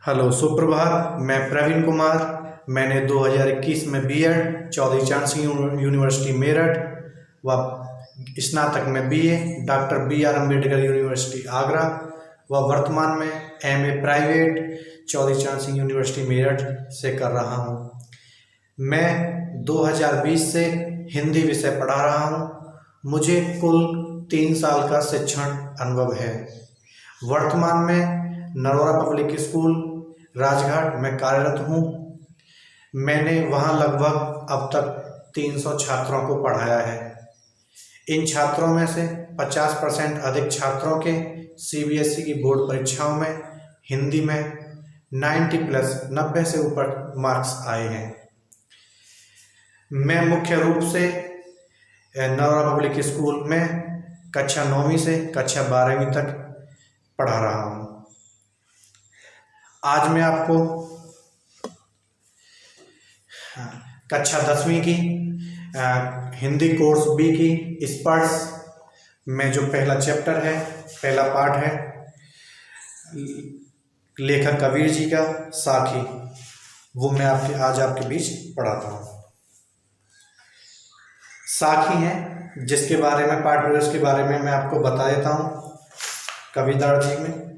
Hello, सुप्रभात। मैं प्रवीण कुमार। मैंने 2021 में बीएड चौधरी चरण सिंह यूनिवर्सिटी मेरठ व स्नातक में BA doctor BR Ambedkar university Agra व वर्तमान में MA प्राइवेट चौधरी चरण सिंह यूनिवर्सिटी मेरठ से कर रहा हूँ। मैं 2020 से हिंदी विषय पढ़ा रहा हूँ। मुझे कुल 3 साल का शिक्षण अनुभव है। वर्तमान में नरोरा पब्लिक स्कूल राजघाट में कार्यरत हूँ। मैंने वहाँ लगभग अब तक 300 छात्रों को पढ़ाया है। इन छात्रों में से 50% अधिक छात्रों के CBSE की बोर्ड परीक्षाओं में हिंदी में 90 से ऊपर मार्क्स आए हैं। मैं मुख्य रूप से नरोरा पब्लिक स्कूल में कक्षा 9वीं से कक्षा 12वीं तक पढ़ा रहा हूँ। आज मैं आपको कक्षा 10वीं की हिंदी कोर्स B की स्पर्श में जो पहला चैप्टर है, पहला पार्ट है, लेखक कबीर जी का साखी, वो मैं आज आपके बीच पढ़ाता हूँ। साखी है जिसके बारे में पाठ प्रवेश के बारे में मैं आपको बता देता हूँ। कबीरदास जी में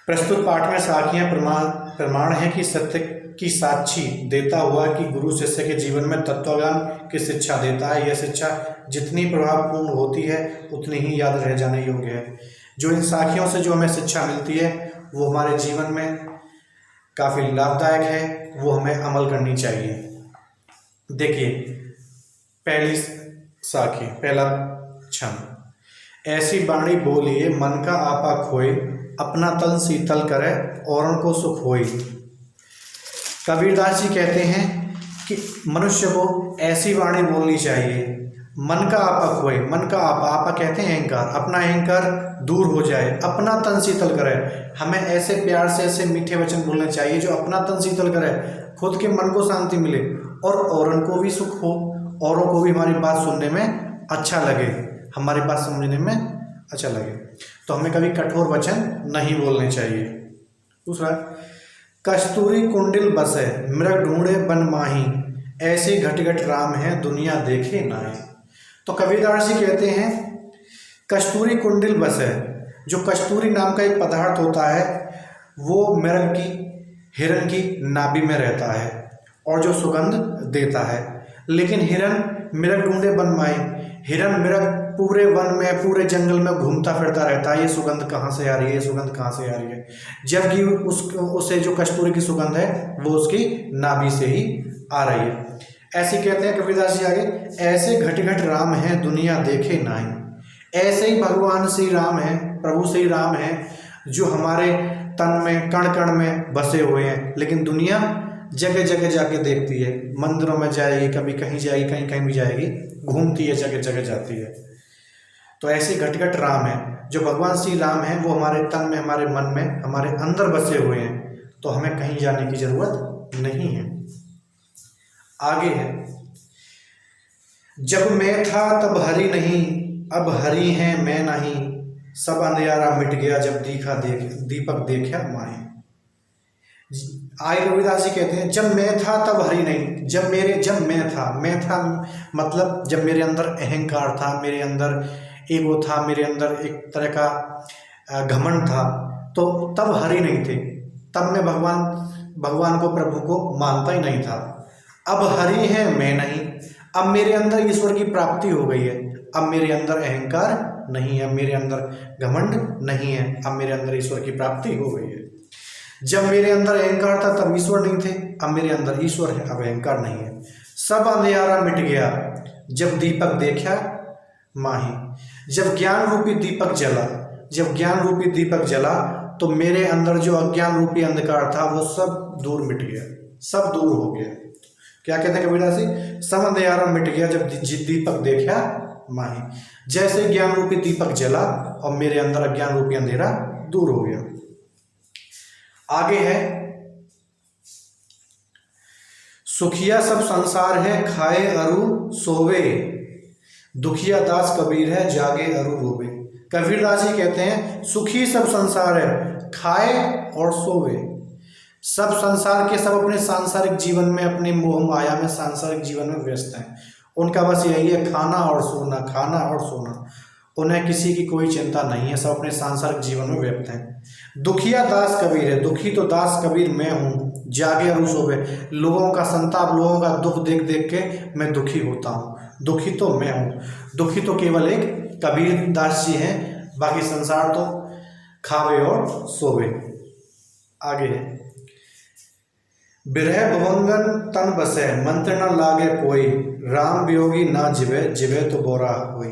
प्रस्तुत पाठ में साखियाँ प्रमाण है कि सत्य की साक्षी देता हुआ कि गुरु शिष्य के जीवन में तत्वज्ञान की शिक्षा देता है। यह शिक्षा जितनी प्रभावपूर्ण होती है उतनी ही याद रह जाने योग्य है। जो इन साखियों से जो हमें शिक्षा मिलती है वो हमारे जीवन में काफ़ी लाभदायक है, वो हमें अमल करनी चाहिए। देखिए, पहली साखी, पहला छंद। ऐसी बाणी बोलिए मन का आपा खोए, अपना तन शीतल करे औरों को सुख होई। कबीरदास जी कहते हैं कि मनुष्य को ऐसी वाणी बोलनी चाहिए, मन का आपा खोए। मन का आपा कहते हैं अहंकार, अपना अहंकार दूर हो जाए, अपना तन शीतल करे। हमें ऐसे प्यार से ऐसे मीठे वचन बोलने चाहिए जो अपना तन शीतल करे, खुद के मन को शांति मिले और औरों को भी सुख हो, औरों को भी हमारी बात सुनने में अच्छा लगे, हमारी बात समझने में अच्छा लगे। तो हमें कभी कठोर वचन नहीं बोलने चाहिए। दूसरा, कस्तूरी कुंडिल बसे मृग ढूंढे बन माही, ऐसे घट घट राम है दुनिया देखे नाई। तो कबीरदास जी कहते हैं कस्तूरी कुंडिल बसे, जो कस्तूरी नाम का एक पदार्थ होता है वो मृग की, हिरण की नाभि में रहता है और जो सुगंध देता है। लेकिन हिरण मृग ढूंढे बन माही, हिरण मृग पूरे वन में, पूरे जंगल में घूमता फिरता रहता है, ये सुगंध कहाँ से आ रही है, ये सुगंध कहाँ से आ रही है, जबकि उसे जो कस्तूरी की सुगंध है वो उसकी नाभि से ही आ रही है। ऐसे कहते हैं कबीरदास जी आगे, ऐसे घट घट राम है दुनिया देखे नाई। ऐसे ही भगवान श्री राम है, प्रभु श्री राम है, जो हमारे तन में कण कण में बसे हुए हैं, लेकिन दुनिया जगह जगह जाके देखती है। मंदिरों में जाएगी, कभी कहीं जाएगी, कहीं कहीं भी जाएगी, घूमती है, जगह जगह जाती है। तो ऐसे घट घट राम है, जो भगवान श्री राम है वो हमारे तन में, हमारे मन में, हमारे अंदर बसे हुए हैं, तो हमें कहीं जाने की जरूरत नहीं है। आगे है, जब मैं था तब हरि नहीं, अब हरि है मैं नहीं, सब अंधियारा मिट गया जब दीपक देखा माही। आगे कबीरदास जी कहते हैं जब मैं था तब हरि नहीं। जब मैं था मतलब जब मेरे अंदर अहंकार था, मेरे अंदर ईगो था, मेरे अंदर एक तरह का घमंड था, तो तब हरि नहीं थे, तब मैं भगवान को, प्रभु को मानता ही नहीं था। अब हरि है मैं नहीं, अब मेरे अंदर ईश्वर की प्राप्ति हो गई है, अब मेरे अंदर अहंकार नहीं है, मेरे अंदर घमंड नहीं है, अब मेरे अंदर ईश्वर की प्राप्ति हो गई है। जब मेरे अंदर अहंकार था तब ईश्वर नहीं थे, अब मेरे अंदर ईश्वर है, अब अहंकार नहीं है। सब अंधियारा मिट गया जब दीपक देखा माही। जब ज्ञान रूपी दीपक जला, तो मेरे अंदर जो अज्ञान रूपी अंधकार था वो सब दूर मिट गया, सब दूर हो गया। क्या कहते हैं कबीरदास जी, सब अंधियारा मिट गया जब दीपक देखा माही। जैसे ज्ञान रूपी दीपक जला और मेरे अंदर अज्ञान रूपी अंधेरा दूर हो गया। आगे है, सुखिया सब संसार है खाए अरु सोवे, दुखिया दास कबीर है जागे अरु रोवे। कबीरदास जी कहते हैं सुखी सब संसार है, खाए और सोवे। सब संसार के सब अपने सांसारिक जीवन में, अपने मोह माया में, सांसारिक जीवन में व्यस्त हैं। उनका बस यही है खाना और सोना, खाना और सोना। उन्हें किसी की कोई चिंता नहीं है, सब अपने सांसारिक जीवन में व्यस्त हैं। दुखिया दास कबीर है, दुखी तो दास कबीर मैं हूँ, जागे और सोवे। लोगों का संताप, लोगों का दुख देख देख के मैं दुखी होता हूँ, दुखी तो मैं हूँ। दुखी तो केवल एक कबीर दास जी हैं, बाकी संसार तो खावे और सोवे। आगे है बिरह भवंगन तन बसे, मंत्र न लागे कोई, राम वियोगी ना जिवे, जिवे तो बोरा कोई।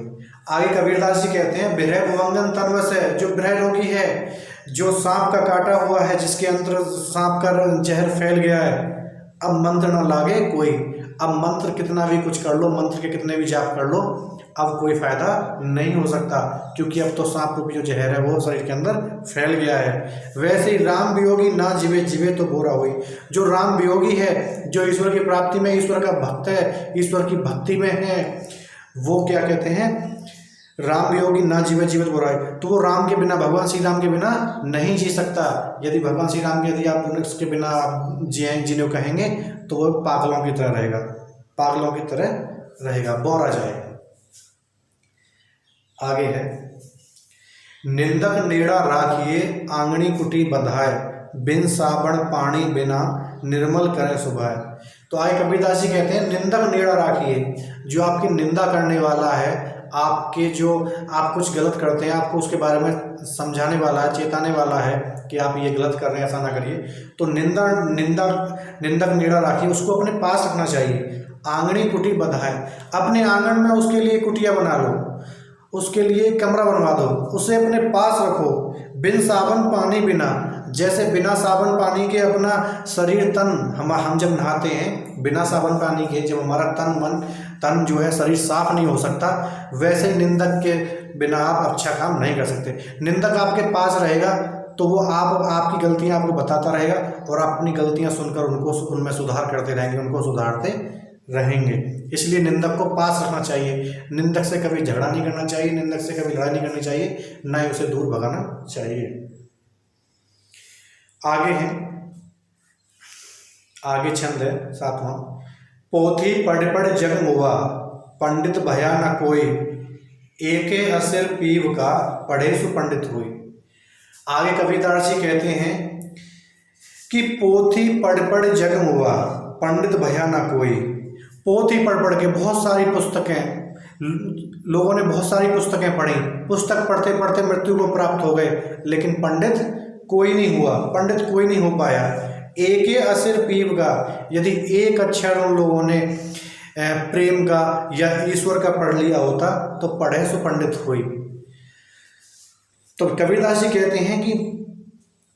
आगे कबीरदास जी कहते हैं बिरह भवंगन तन बसे, जो बिरह रोगी है, जो सांप का काटा हुआ है, जिसके अंदर सांप का जहर फैल गया है, अब मंत्र न लागे कोई। अब मंत्र कितना भी कुछ कर लो, मंत्र के कितने भी जाप कर लो, अब कोई फायदा नहीं हो सकता, क्योंकि अब तो सांप रूपी जो जहर है वो शरीर के अंदर फैल गया है। वैसे ही राम वियोगी ना जिवे, जिवे तो बुरा हुई। जो राम वियोगी है, जो ईश्वर की प्राप्ति में, ईश्वर का भक्त है, ईश्वर की भक्ति में है, वो क्या कहते हैं, राम वियोगी ना जिवे, जिवे तो बुरा है। तो वो राम के बिना, भगवान श्री राम के बिना नहीं जी सकता। यदि भगवान श्री राम के यदि आप उसके बिना आप जीने को कहेंगे तो वो पागलों की तरह रहेगा, पागलों की तरह रहेगा, बौरा जाएगा। आगे है निंदक नेड़ा राखिए, आंगनी कुटी बधाए, बिन साबण पानी बिना, निर्मल करें सुभाए। तो आगे कबीरदास जी कहते हैं निंदक नेड़ा राखिए, जो आपकी निंदा करने वाला है, आपके जो आप कुछ गलत करते हैं, आपको उसके बारे में समझाने वाला है, चेताने वाला है कि आप ये गलत कर रहे हैं, ऐसा ना करिए। तो निंदक नेड़ा राखिए, उसको अपने पास रखना चाहिए। आंगनी कुटी बधाए, अपने आंगन में उसके लिए कुटिया बना लो, उसके लिए कमरा बनवा दो, उसे अपने पास रखो। बिन साबन पानी बिना, जैसे बिना साबन पानी के अपना शरीर तन, हम जब नहाते हैं बिना साबन पानी के, जब हमारा तन जो है शरीर साफ नहीं हो सकता, वैसे निंदक के बिना आप अच्छा काम नहीं कर सकते। निंदक आपके पास रहेगा तो वो आपकी गलतियां आपको बताता रहेगा, और आप अपनी गलतियां सुनकर उनमें सुधार करते रहेंगे, उनको सुधारते रहेंगे। इसलिए निंदक को पास रखना चाहिए। निंदक से कभी झगड़ा नहीं करना चाहिए, निंदक से कभी लड़ाई नहीं करनी चाहिए, ना ही उसे दूर भगाना चाहिए। आगे है, आगे छंद है 7वां। पोथी पढ़ पढ़ जग मुआ, पंडित भया न कोई, एके असिर पीव का, पढ़े सु पंडित हुई। आगे कबीरदास जी कहते हैं कि पोथी पढ़ पढ़ जग मुआ, पंडित भया न कोई। पोथी पढ़ पढ़ के, बहुत सारी पुस्तकें, लोगों ने बहुत सारी पुस्तकें पढ़ी, पुस्तक पढ़ते पढ़ते मृत्यु को प्राप्त हो गए, लेकिन पंडित कोई नहीं हुआ, पंडित कोई नहीं हो पाया। एके असिर पीव का, यदि एक अक्षर उन लोगों ने प्रेम का या ईश्वर का पढ़ लिया होता तो पढ़े सो पंडित हुई। तो कबीरदास जी कहते हैं कि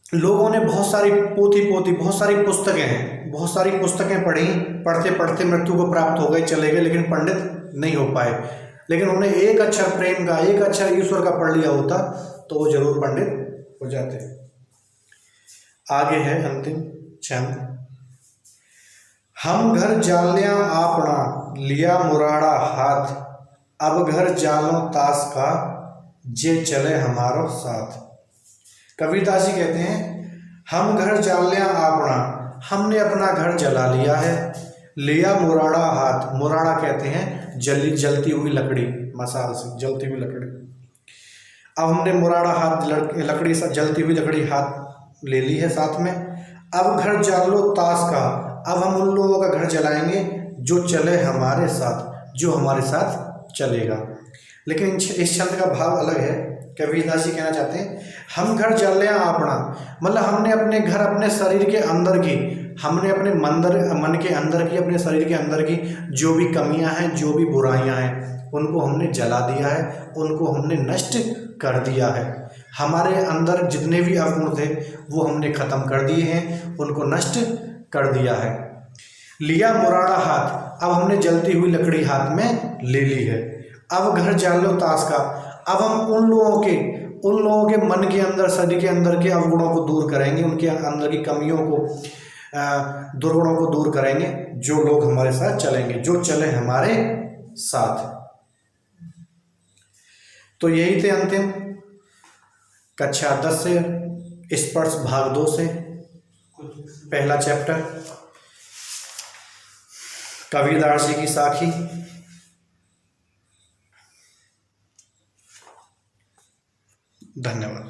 लोगों ने बहुत सारी बहुत सारी पुस्तकें हैं, बहुत सारी पुस्तकें पढ़ी, पढ़ते पढ़ते मृत्यु को प्राप्त हो गए, चले गए, लेकिन पंडित नहीं हो पाए। लेकिन उन्होंने एक अक्षर प्रेम का, एक अक्षर ईश्वर का पढ़ लिया होता तो वो जरूर पंडित हो जाते। आगे है अंतिम छंद। हम घर जालिया आपना, लिया मुराड़ा हाथ, अब घर जालो ताश का, जे चले हमारो साथ। कबीरदास जी कहते हैं हम घर जालिया आपना, हमने अपना घर जला लिया है। लिया मुराड़ा हाथ, मुराड़ा कहते हैं जलती हुई लकड़ी, मसाल से जलती हुई लकड़ी। अब हमने मुराड़ा हाथ, लकड़ी सा जलती हुई लकड़ी हाथ ले ली है साथ में। अब घर जालो ताश का, अब हम उन लोगों का घर जलाएंगे जो चले हमारे साथ, जो हमारे साथ चलेगा। लेकिन इस छंद का भाव अलग है। कबीरदास जी कहना चाहते हैं हम घर जल आपना, मतलब हमने अपने घर, अपने शरीर के अंदर की, हमने अपने मन के अंदर की, अपने शरीर के अंदर की जो भी कमियां हैं, जो भी बुराइयां हैं, उनको हमने जला दिया है, उनको हमने नष्ट कर दिया है। हमारे अंदर जितने भी अवगुण थे वो हमने खत्म कर दिए हैं, उनको नष्ट कर दिया है। लिया मुराड़ा हाथ, अब हमने जलती हुई लकड़ी हाथ में ले ली है। अब घर जालो ताश का, अब हम उन लोगों के मन के अंदर, शरीर के अंदर के अवगुणों को दूर करेंगे, उनके अंदर की कमियों को, दुर्गुणों को दूर करेंगे, जो लोग हमारे साथ चलेंगे, जो चले हमारे साथ। तो यही थे अंतिम कक्षा 10 से स्पर्श भाग 2 से पहला चैप्टर कबीरदास जी की साखी। धन्यवाद।